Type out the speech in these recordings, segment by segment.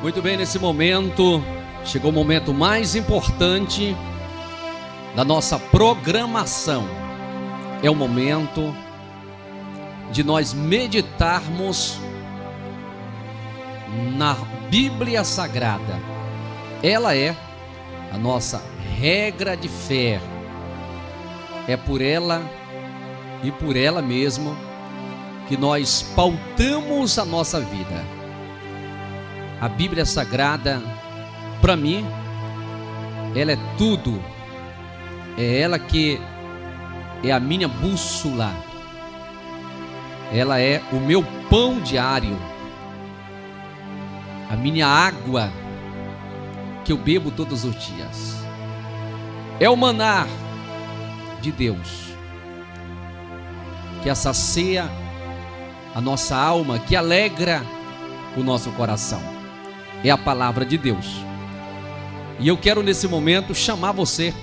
Muito bem, nesse momento, chegou o momento mais importante da nossa programação. É o momento de nós meditarmos na Bíblia Sagrada. Ela é a nossa regra de fé. É por ela e por ela mesmo que nós pautamos a nossa vida. A Bíblia Sagrada, para mim, ela é tudo. É ela que é a minha bússola. Ela é o meu pão diário. A minha água que eu bebo todos os dias. É o maná de Deus que sacia a nossa alma, que alegra o nosso coração. É a palavra de Deus. E eu quero nesse momento chamar você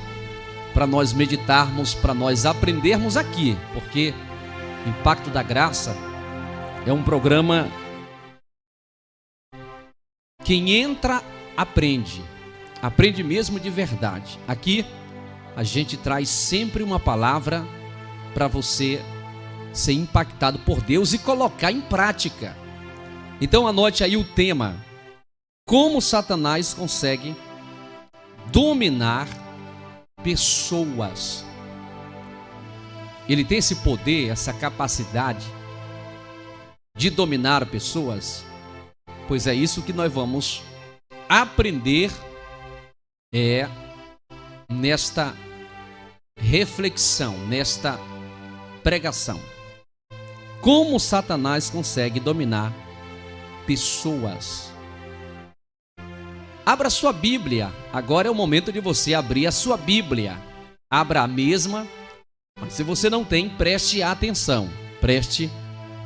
para nós meditarmos, para nós aprendermos aqui, porque Impacto da Graça é um programa. Quem entra, aprende. Aprende mesmo de verdade. Aqui a gente traz sempre uma palavra para você ser impactado por Deus e colocar em prática. Então anote aí o tema: como Satanás consegue dominar pessoas. Ele tem esse poder, essa capacidade de dominar pessoas? Pois é isso que nós vamos aprender nesta reflexão, nesta pregação. Como Satanás consegue dominar pessoas? Abra sua Bíblia. Agora é o momento de você abrir a sua Bíblia. Abra a mesma, mas se você não tem, preste atenção. Preste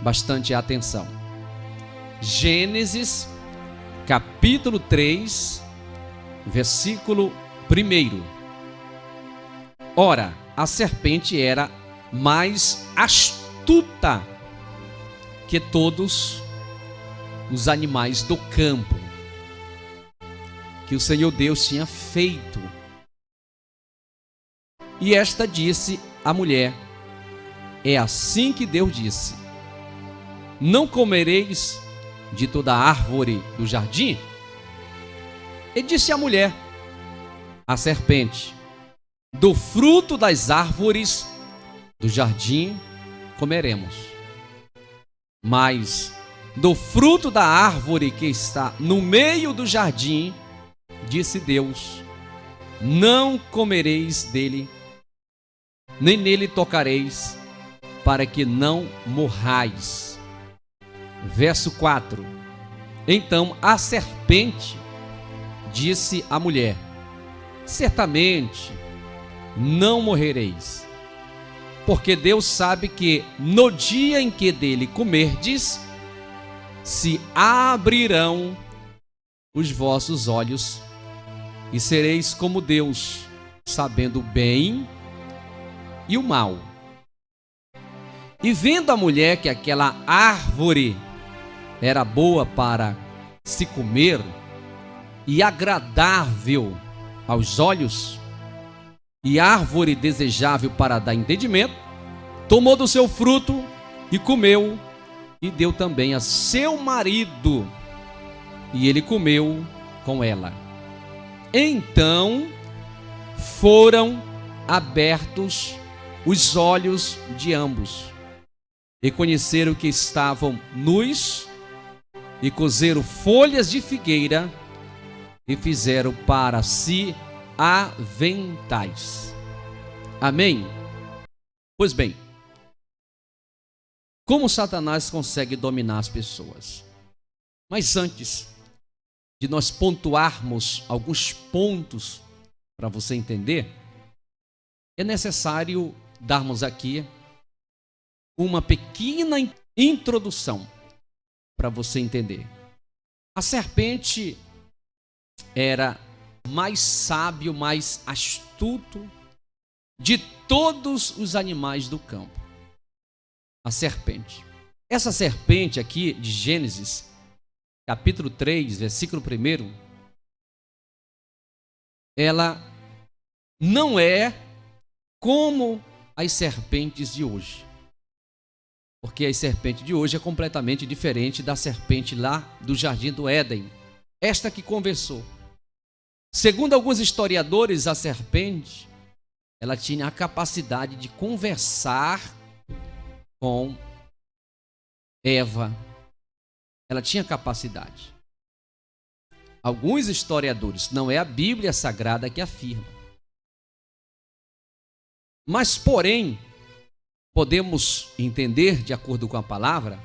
bastante atenção. Gênesis, capítulo 3, versículo 1. Ora, a serpente era mais astuta que todos os animais do campo que o Senhor Deus tinha feito. E esta disse à mulher: é assim que Deus disse: não comereis de toda árvore do jardim? E disse a mulher, a serpente: do fruto das árvores do jardim comeremos, mas do fruto da árvore que está no meio do jardim, disse Deus: não comereis dele, nem nele tocareis, para que não morrais. Verso 4. Então a serpente disse à mulher: certamente não morrereis, porque Deus sabe que no dia em que dele comerdes, se abrirão os vossos olhos e sereis como Deus, sabendo o bem e o mal. E vendo a mulher que aquela árvore era boa para se comer e agradável aos olhos, e árvore desejável para dar entendimento, tomou do seu fruto e comeu, e deu também a seu marido, e ele comeu com ela. Então foram abertos os olhos de ambos, e conheceram que estavam nus, e cozeram folhas de figueira, e fizeram para si aventais. Amém? Pois bem, como Satanás consegue dominar as pessoas? Mas antes de nós pontuarmos alguns pontos para você entender, é necessário darmos aqui uma pequena introdução para você entender. A serpente era mais sábio, mais astuto de todos os animais do campo. A serpente. Essa serpente aqui de Gênesis capítulo 3, versículo 1, ela não é como as serpentes de hoje. Porque a serpente de hoje é completamente diferente da serpente lá do Jardim do Éden, esta que conversou. Segundo alguns historiadores, a serpente, ela tinha a capacidade de conversar com Eva. Ela tinha capacidade. Alguns historiadores, não é a Bíblia Sagrada que afirma. Mas, porém, podemos entender, de acordo com a palavra,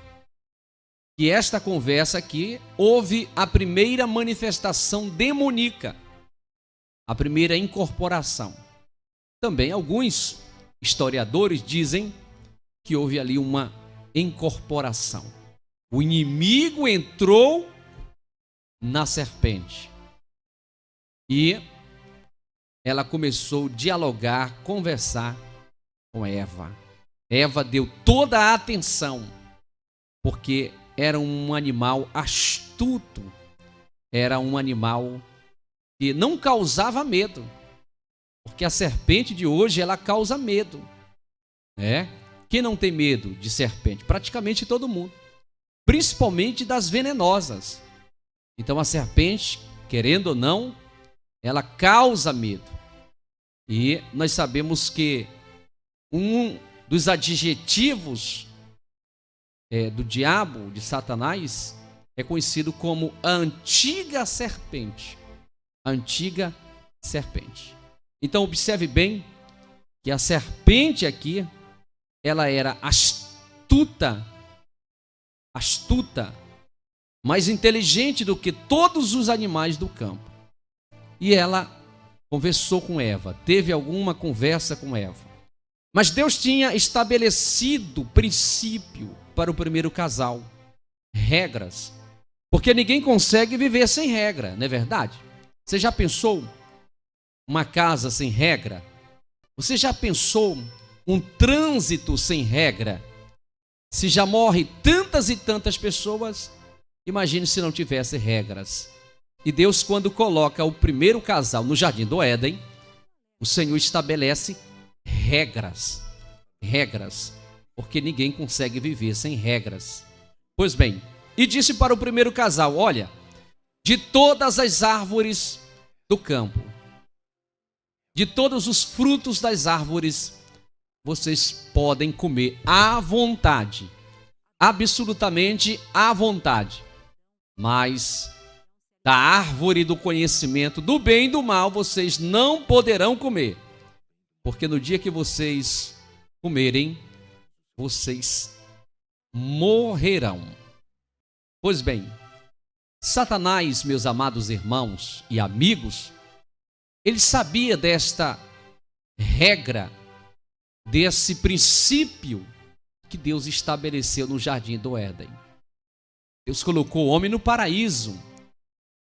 que esta conversa aqui houve a primeira manifestação demoníaca, a primeira incorporação. Também alguns historiadores dizem que houve ali uma incorporação. O inimigo entrou na serpente e ela começou a dialogar, conversar com Eva. Eva deu toda a atenção, porque era um animal astuto, era um animal que não causava medo, porque a serpente de hoje, ela causa medo, né? Quem não tem medo de serpente? Praticamente todo mundo, principalmente das venenosas. Então a serpente, querendo ou não, ela causa medo. E nós sabemos que um dos adjetivos do diabo, de Satanás, é conhecido como a antiga serpente. A antiga serpente. Então observe bem que a serpente aqui, ela era astuta, mais inteligente do que todos os animais do campo. E ela conversou com Eva, teve alguma conversa com Eva. Mas Deus tinha estabelecido princípio para o primeiro casal, regras, porque ninguém consegue viver sem regra, não é verdade? Você já pensou uma casa sem regra? Você já pensou um trânsito sem regra? Se já morre tantas e tantas pessoas, imagine se não tivesse regras. E Deus, quando coloca o primeiro casal no Jardim do Éden, o Senhor estabelece regras, porque ninguém consegue viver sem regras. Pois bem, e disse para o primeiro casal: olha, de todas as árvores do campo, de todos os frutos das árvores, vocês podem comer à vontade, absolutamente à vontade, mas da árvore do conhecimento do bem e do mal vocês não poderão comer, porque no dia que vocês comerem, vocês morrerão. Pois bem, Satanás, meus amados irmãos e amigos, ele sabia desta regra, desse princípio que Deus estabeleceu no Jardim do Éden. Deus colocou o homem no paraíso,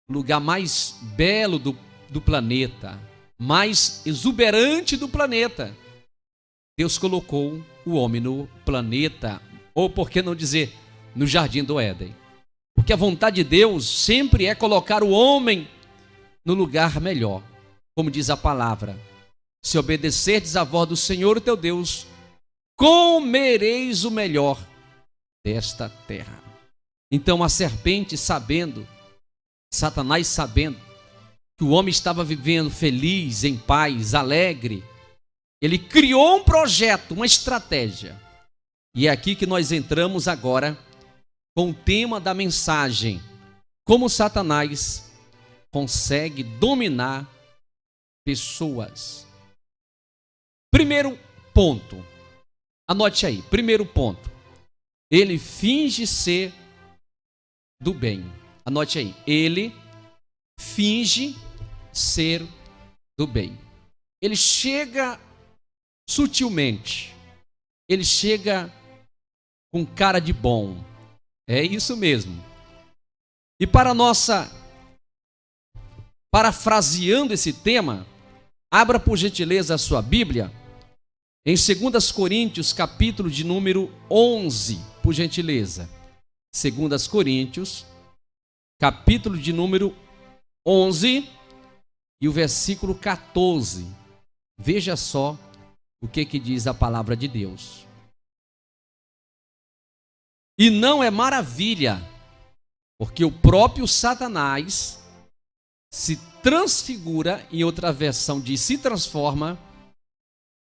o lugar mais belo do planeta, mais exuberante do planeta. Deus colocou o homem no planeta, ou por que não dizer, no Jardim do Éden. Porque a vontade de Deus sempre é colocar o homem no lugar melhor. Como diz a palavra: se obedecerdes à voz do Senhor teu Deus, comereis o melhor desta terra. Então a serpente, sabendo, Satanás sabendo que o homem estava vivendo feliz, em paz, alegre, ele criou um projeto, uma estratégia. E é aqui que nós entramos agora com o tema da mensagem: como Satanás consegue dominar pessoas. Primeiro ponto, anote aí, primeiro ponto, ele finge ser do bem. Anote aí, ele finge ser do bem. Ele chega sutilmente, ele chega com cara de bom. É isso mesmo. E para parafraseando esse tema, abra por gentileza a sua Bíblia em 2 Coríntios, capítulo de número 11, por gentileza. 2 Coríntios, capítulo de número 11 e o versículo 14. Veja só o que diz a palavra de Deus. E não é maravilha, porque o próprio Satanás se transfigura, em outra versão diz, se transforma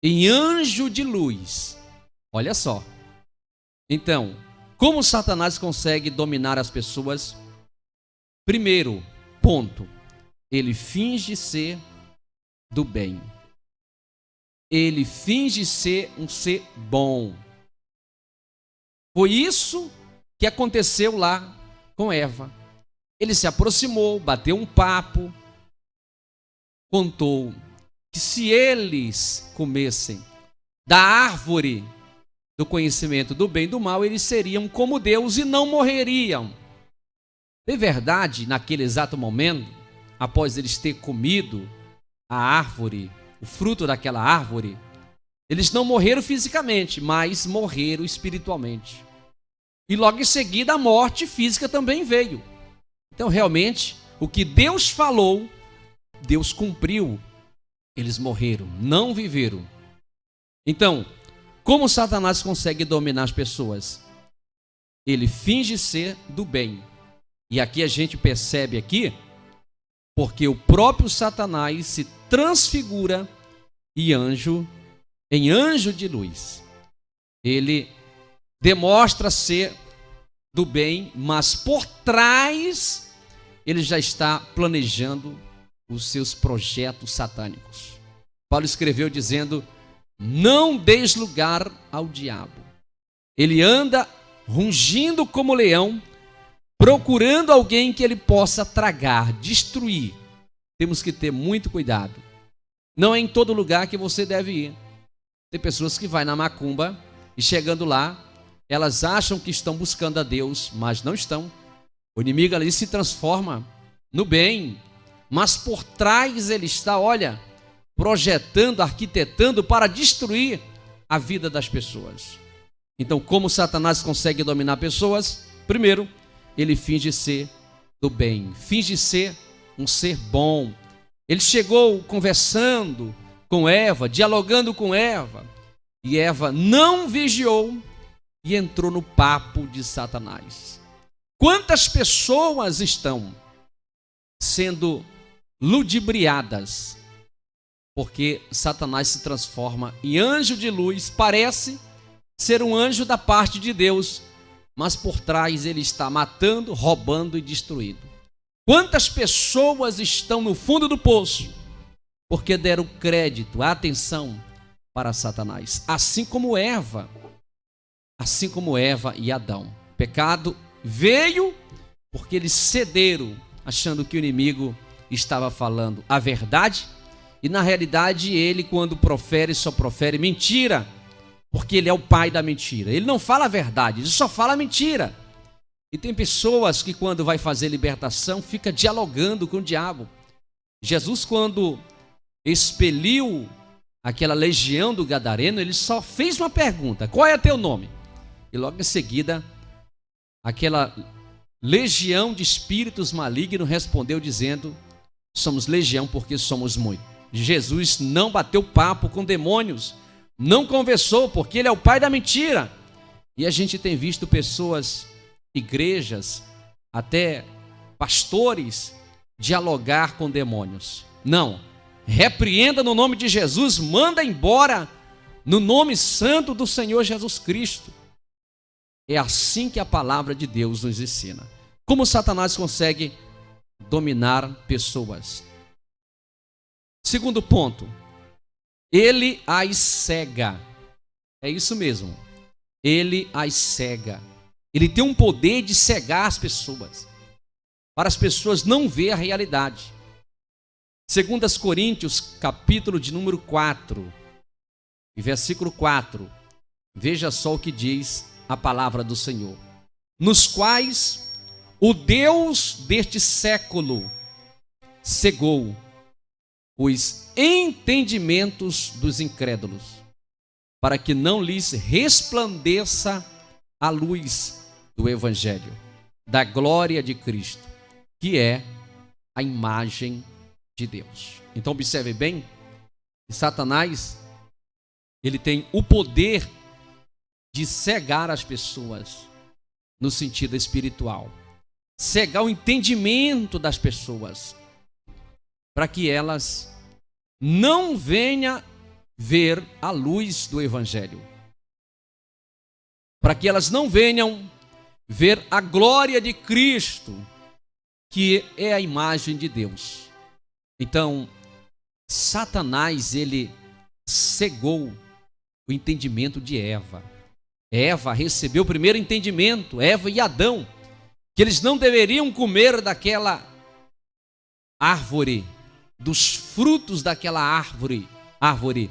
em anjo de luz. Olha só. Então, como Satanás consegue dominar as pessoas? Primeiro ponto, ele finge ser do bem. Ele finge ser um ser bom. Foi isso que aconteceu lá com Eva. Ele se aproximou, bateu um papo, contou que se eles comessem da árvore do conhecimento do bem e do mal, eles seriam como Deus e não morreriam. De verdade, naquele exato momento, após eles terem comido a árvore, o fruto daquela árvore, eles não morreram fisicamente, mas morreram espiritualmente. E logo em seguida a morte física também veio. Então realmente, o que Deus falou, Deus cumpriu. Eles morreram, não viveram. Então, como Satanás consegue dominar as pessoas? Ele finge ser do bem. E aqui a gente percebe aqui, porque o próprio Satanás se transfigura em anjo de luz. Ele demonstra ser do bem, mas por trás ele já está planejando os seus projetos satânicos. Paulo escreveu dizendo: não deis lugar ao diabo. Ele anda rugindo como leão, procurando alguém que ele possa tragar, destruir. Temos que ter muito cuidado. Não é em todo lugar que você deve ir. Tem pessoas que vão na macumba e chegando lá, elas acham que estão buscando a Deus, mas não estão. O inimigo ali se transforma no bem, mas por trás ele está, olha, projetando, arquitetando para destruir a vida das pessoas. Então, como Satanás consegue dominar pessoas? Primeiro, ele finge ser do bem, finge ser um ser bom. Ele chegou conversando com Eva, dialogando com Eva, e Eva não vigiou e entrou no papo de Satanás. Quantas pessoas estão sendo ludibriadas porque Satanás se transforma em anjo de luz, parece ser um anjo da parte de Deus, mas por trás ele está matando, roubando e destruindo. Quantas pessoas estão no fundo do poço porque deram crédito, atenção para Satanás, assim como Eva e Adão. O pecado veio porque eles cederam, achando que o inimigo estava falando a verdade, e na realidade ele, quando profere, só profere mentira, porque ele é o pai da mentira. Ele não fala a verdade, ele só fala a mentira. E tem pessoas que quando vai fazer libertação, fica dialogando com o diabo. Jesus, quando expeliu aquela legião do gadareno, ele só fez uma pergunta: qual é teu nome? E logo em seguida, aquela legião de espíritos malignos respondeu dizendo: somos legião porque somos muitos. Jesus não bateu papo com demônios, não conversou, porque ele é o pai da mentira. E a gente tem visto pessoas, igrejas, até pastores, dialogar com demônios. Não, repreenda no nome de Jesus, manda embora no nome santo do Senhor Jesus Cristo. É assim que a palavra de Deus nos ensina. Como Satanás consegue dominar pessoas? Segundo ponto, ele as cega. É isso mesmo, ele as cega. Ele tem um poder de cegar as pessoas, para as pessoas não ver a realidade. 2 Coríntios, capítulo de número 4, e versículo 4, veja só o que diz a palavra do Senhor: nos quais o Deus deste século cegou os entendimentos dos incrédulos, para que não lhes resplandeça a luz do Evangelho, da glória de Cristo, que é a imagem de Deus. Então observe bem que Satanás, ele tem o poder de cegar as pessoas no sentido espiritual, cegar o entendimento das pessoas, para que elas não venham ver a luz do Evangelho, para que elas não venham ver a glória de Cristo, que é a imagem de Deus. Então, Satanás, ele cegou o entendimento de Eva. Eva recebeu o primeiro entendimento, Eva e Adão, que eles não deveriam comer daquela árvore, dos frutos daquela árvore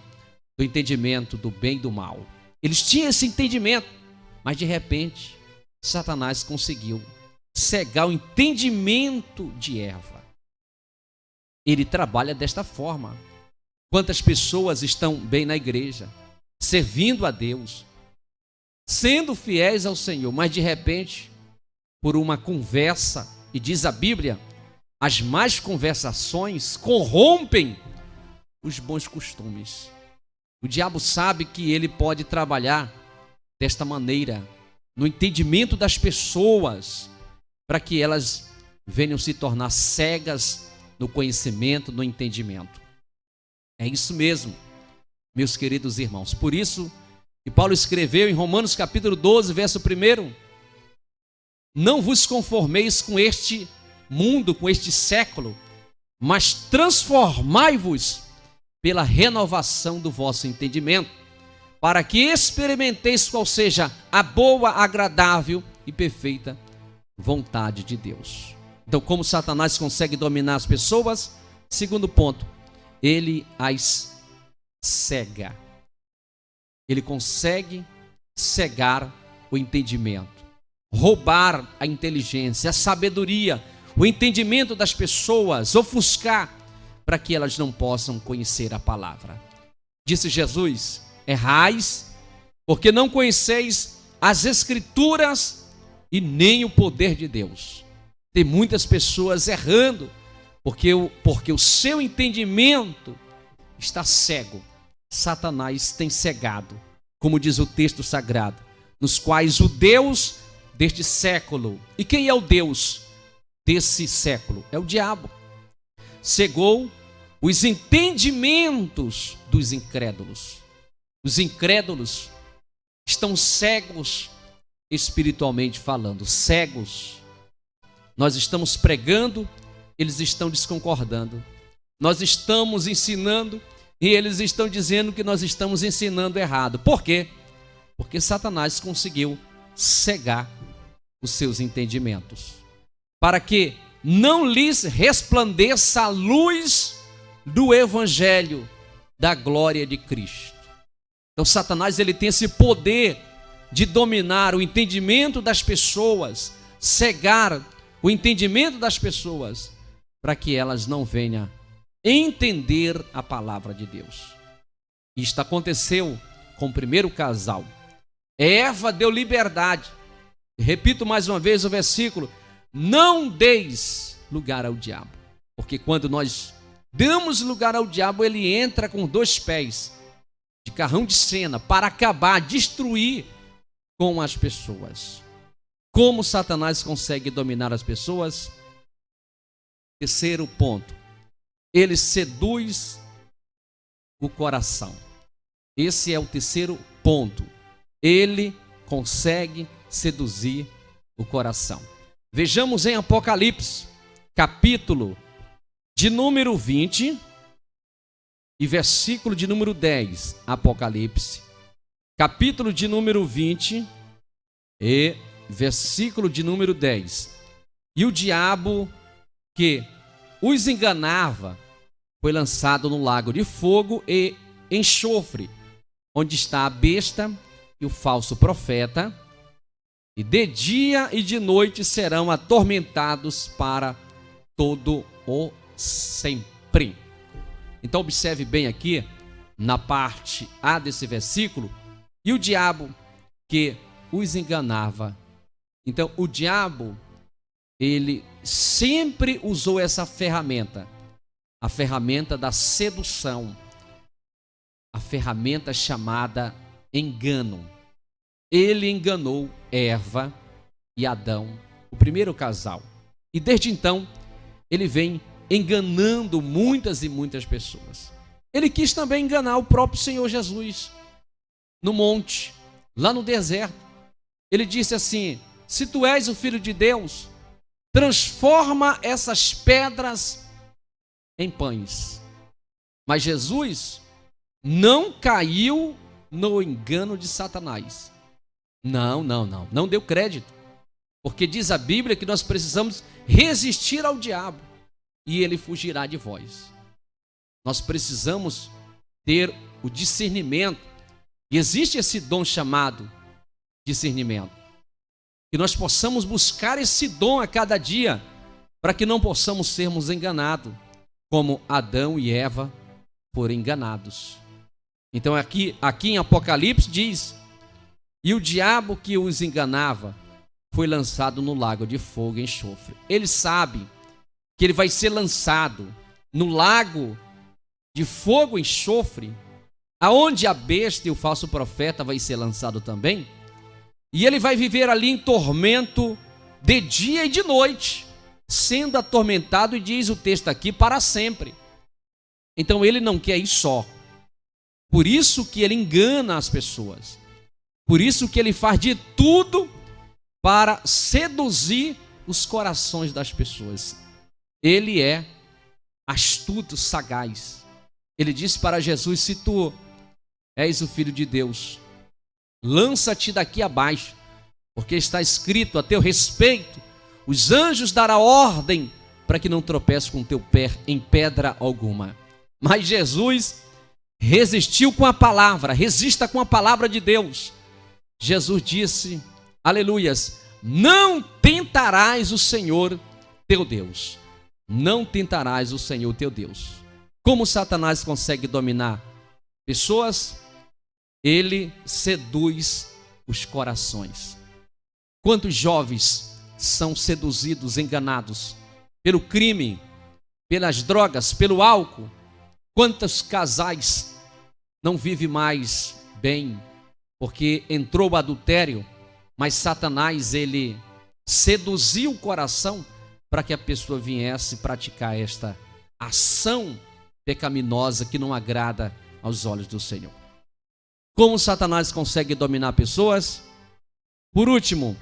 do entendimento do bem e do mal. Eles tinham esse entendimento, mas de repente, Satanás conseguiu cegar o entendimento de Eva. Ele trabalha desta forma. Quantas pessoas estão bem na igreja, servindo a Deus, sendo fiéis ao Senhor, mas de repente, por uma conversa, e diz a Bíblia, as más conversações corrompem os bons costumes. O diabo sabe que ele pode trabalhar desta maneira, no entendimento das pessoas, para que elas venham se tornar cegas no conhecimento, no entendimento. É isso mesmo, meus queridos irmãos. Por isso que Paulo escreveu em Romanos capítulo 12, verso 1: não vos conformeis com este mundo, com este século, mas transformai-vos pela renovação do vosso entendimento, para que experimenteis qual seja a boa, agradável e perfeita vontade de Deus. Então, como Satanás consegue dominar as pessoas? Segundo ponto, ele as cega. Ele consegue cegar o entendimento, roubar a inteligência, a sabedoria, o entendimento das pessoas, ofuscar, para que elas não possam conhecer a palavra. Disse Jesus: errais, porque não conheceis as Escrituras e nem o poder de Deus. Tem muitas pessoas errando, porque o seu entendimento está cego. Satanás tem cegado, como diz o texto sagrado, nos quais o Deus deste século, e quem é o Deus desse século? É o diabo. Cegou os entendimentos dos incrédulos. Os incrédulos estão cegos espiritualmente falando, cegos. Nós estamos pregando, eles estão desconcordando. Nós estamos ensinando e eles estão dizendo que nós estamos ensinando errado. Por quê? Porque Satanás conseguiu cegar os seus entendimentos, para que não lhes resplandeça a luz do Evangelho da glória de Cristo. Então Satanás, ele tem esse poder de dominar o entendimento das pessoas, cegar o entendimento das pessoas, para que elas não venham entender a palavra de Deus. Isto aconteceu com o primeiro casal. Eva deu liberdade. Repito mais uma vez o versículo: não deis lugar ao diabo, porque quando nós damos lugar ao diabo, ele entra com 2 pés de carrão de cena para acabar, destruir com as pessoas. Como Satanás consegue dominar as pessoas? Terceiro ponto, ele seduz o coração. Esse é o terceiro ponto. Ele consegue seduzir o coração. Vejamos em Apocalipse, capítulo de número 20 e versículo de número 10. Apocalipse, capítulo de número 20 e versículo de número 10. E o diabo que os enganava foi lançado no lago de fogo e enxofre, onde está a besta e o falso profeta, e de dia e de noite serão atormentados para todo o sempre. Então observe bem aqui, na parte A desse versículo, e o diabo que os enganava. Então o diabo, ele sempre usou essa ferramenta, a ferramenta da sedução, a ferramenta chamada engano. Ele enganou Eva e Adão, o primeiro casal. E desde então, ele vem enganando muitas e muitas pessoas. Ele quis também enganar o próprio Senhor Jesus no monte, lá no deserto. Ele disse assim: se tu és o Filho de Deus, transforma essas pedras em pães. Mas Jesus não caiu no engano de Satanás. Não deu crédito. Porque diz a Bíblia que nós precisamos resistir ao diabo e ele fugirá de vós. Nós precisamos ter o discernimento. E existe esse dom chamado discernimento. Que nós possamos buscar esse dom a cada dia, para que não possamos sermos enganados, como Adão e Eva foram enganados. Então aqui em Apocalipse diz: e o diabo que os enganava foi lançado no lago de fogo e enxofre. Ele sabe que ele vai ser lançado no lago de fogo e enxofre, aonde a besta e o falso profeta vai ser lançado também, e ele vai viver ali em tormento de dia e de noite, sendo atormentado, e diz o texto aqui, para sempre. Então ele não quer ir só. Por isso que ele engana as pessoas. Por isso que ele faz de tudo para seduzir os corações das pessoas. Ele é astuto, sagaz. Ele disse para Jesus: se tu és o Filho de Deus, lança-te daqui abaixo, porque está escrito a teu respeito: os anjos darão ordem para que não tropece com teu pé em pedra alguma. Mas Jesus resistiu com a palavra. Resista com a palavra de Deus. Jesus disse, aleluias: não tentarás o Senhor teu Deus. Não tentarás o Senhor teu Deus. Como Satanás consegue dominar pessoas? Ele seduz os corações. Quantos jovens são seduzidos, enganados pelo crime, pelas drogas, pelo álcool? Quantos casais não vivem mais bem porque entrou o adultério, mas Satanás, ele seduziu o coração para que a pessoa viesse praticar esta ação pecaminosa que não agrada aos olhos do Senhor. Como Satanás consegue dominar pessoas? Por último,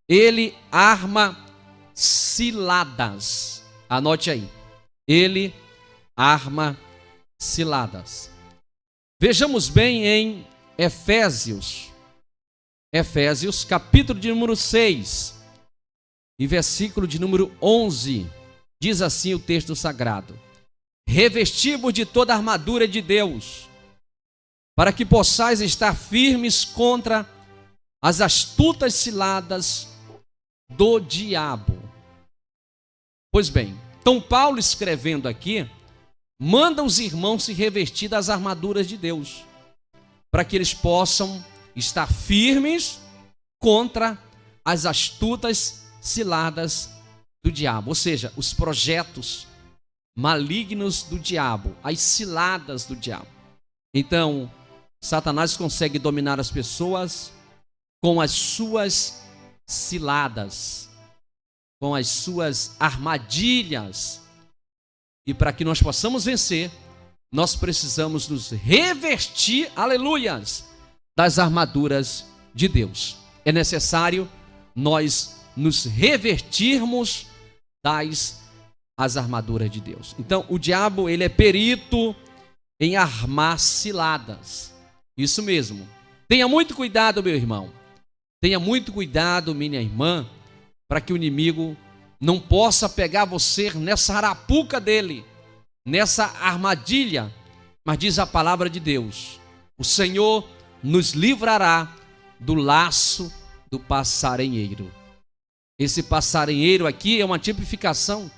ele arma ciladas. Anote aí. Ele arma ciladas. Vejamos bem em Efésios, capítulo de número 6, e versículo de número 11, diz assim o texto sagrado: revesti-vos de toda a armadura de Deus, para que possais estar firmes contra as astutas ciladas do diabo. Pois bem, então Paulo, escrevendo aqui, manda os irmãos se revestir das armaduras de Deus, para que eles possam estar firmes contra as astutas ciladas do diabo, ou seja, os projetos malignos do diabo, as ciladas do diabo. Então, Satanás consegue dominar as pessoas com as suas ciladas, com as suas armadilhas. E para que nós possamos vencer, nós precisamos nos revestir, aleluias, das armaduras de Deus. É necessário nós nos revestirmos das armaduras de Deus. Então, o diabo, ele é perito em armar ciladas. Isso mesmo. Tenha muito cuidado, meu irmão. Tenha muito cuidado, minha irmã, para que o inimigo não possa pegar você nessa arapuca dele, nessa armadilha. Mas diz a palavra de Deus: o Senhor nos livrará do laço do passarinheiro. Esse passarinheiro aqui é uma tipificação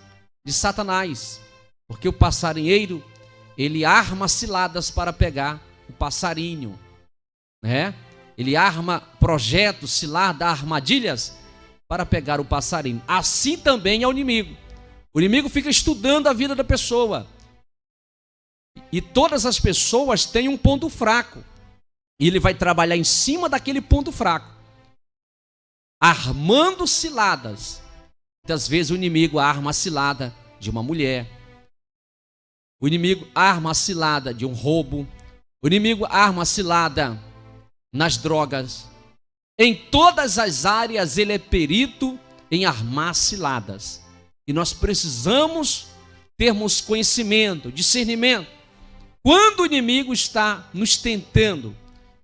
de Satanás, porque o passarinheiro, ele arma ciladas para pegar o passarinho, né? Ele arma projetos, cilada, armadilhas para pegar o passarinho. Assim também é o inimigo. O inimigo fica estudando a vida da pessoa. E todas as pessoas têm um ponto fraco. E ele vai trabalhar em cima daquele ponto fraco, armando ciladas. Muitas vezes o inimigo arma a cilada de uma mulher. O inimigo arma a cilada de um roubo. O inimigo arma a cilada nas drogas. Em todas as áreas ele é perito em armar ciladas. E nós precisamos termos conhecimento, discernimento, quando o inimigo está nos tentando,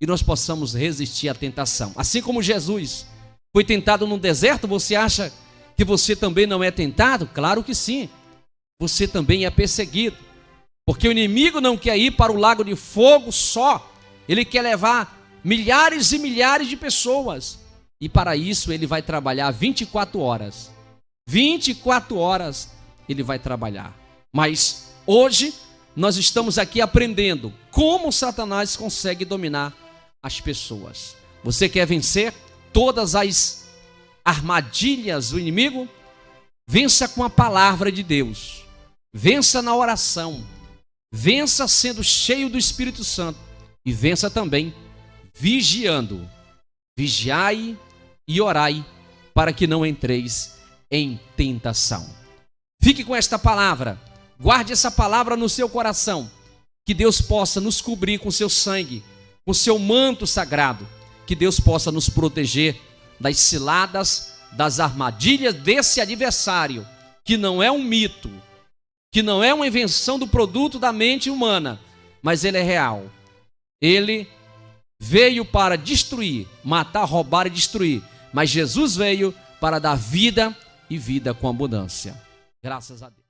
e nós possamos resistir à tentação. Assim como Jesus foi tentado no deserto, você acha que você também não é tentado? Claro que sim. Você também é perseguido. Porque o inimigo não quer ir para o lago de fogo só. Ele quer levar milhares e milhares de pessoas. E para isso ele vai trabalhar 24 horas. 24 horas ele vai trabalhar. Mas hoje nós estamos aqui aprendendo como Satanás consegue dominar as pessoas. Você quer vencer todas as armadilhas do inimigo? Vença com a palavra de Deus. Vença na oração. Vença sendo cheio do Espírito Santo. E vença também vigiando. Vigiai e orai para que não entreis em tentação. Fique com esta palavra. Guarde essa palavra no seu coração. Que Deus possa nos cobrir com seu sangue, com seu manto sagrado. Que Deus possa nos proteger das ciladas, das armadilhas desse adversário, que não é um mito, que não é uma invenção do produto da mente humana, mas ele é real. Ele veio para destruir, matar, roubar e destruir, mas Jesus veio para dar vida e vida com abundância. Graças a Deus.